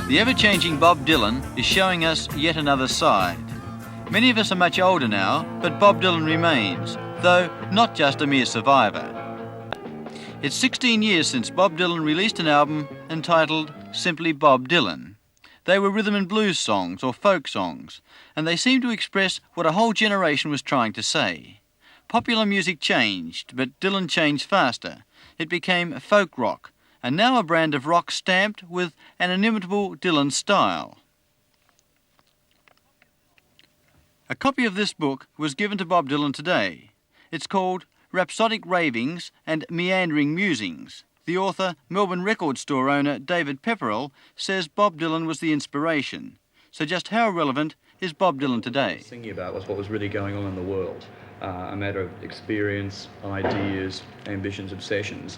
The ever-changing Bob Dylan is showing us yet another side. Many of us are much older now, but Bob Dylan remains, though not just a mere survivor. It's 16 years since Bob Dylan released an album entitled simply Bob Dylan. They were rhythm and blues songs or folk songs, and they seemed to express what a whole generation was trying to say. Popular music changed, but Dylan changed faster. It became folk rock, and now a brand of rock stamped with an inimitable Dylan style. A copy of this book was given to Bob Dylan today. It's called Rhapsodic Ravings and Meandering Musings. The author, Melbourne record store owner David Pepperell, says Bob Dylan was the inspiration. So just how relevant is Bob Dylan today? Thinking about was what was really going on in the world. A matter of experience, ideas, ambitions, obsessions.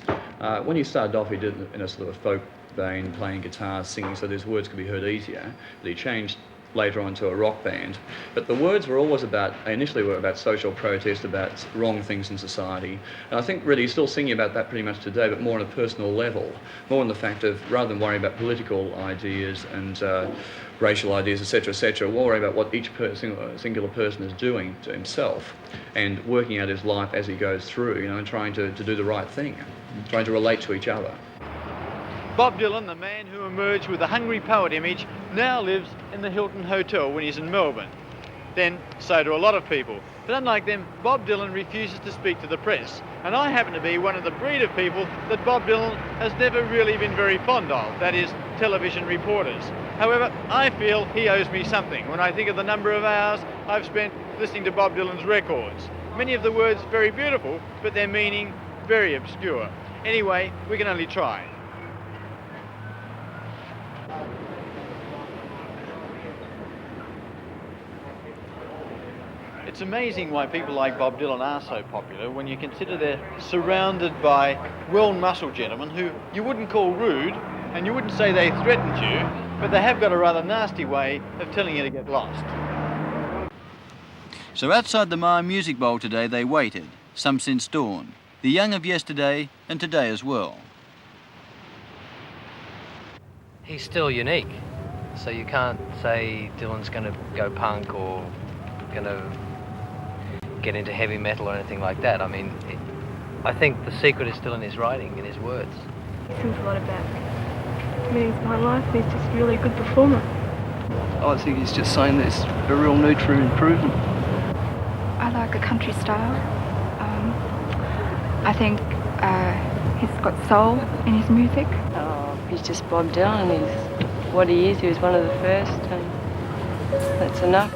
When he started off, he did it in a sort of folk vein, playing guitar, singing, so his words could be heard easier. But he changed later on to a rock band. But the words were always initially were about social protest, about wrong things in society. And I think really he's still singing about that pretty much today, but more on a personal level. More on the fact of, rather than worrying about political ideas and racial ideas, etc., worrying about what each singular person is doing to himself and working out his life as he goes through, and trying to do the right thing, trying to relate to each other. Bob Dylan, the man who emerged with the hungry poet image, now lives in the Hilton Hotel when he's in Melbourne. Then, so do a lot of people. But unlike them, Bob Dylan refuses to speak to the press. And I happen to be one of the breed of people that Bob Dylan has never really been very fond of, that is, television reporters. However, I feel he owes me something when I think of the number of hours I've spent listening to Bob Dylan's records. Many of the words very beautiful, but their meaning very obscure. Anyway, we can only try. It's amazing why people like Bob Dylan are so popular when you consider they're surrounded by well-muscled gentlemen who you wouldn't call rude and you wouldn't say they threatened you, but they have got a rather nasty way of telling you to get lost. So outside the Myer Music Bowl today they waited, some since dawn, the young of yesterday and today as well. He's still unique, so you can't say Dylan's going to go punk or going to get into heavy metal or anything like that. I mean, I think the secret is still in his writing, in his words. He sings a lot about meanings behind life, and he's just a really good performer. I think he's just saying there's a real need for improvement. I like the country style. I think he's got soul in his music. He's just Bob Dylan. He's what he is. He was one of the first, and that's enough.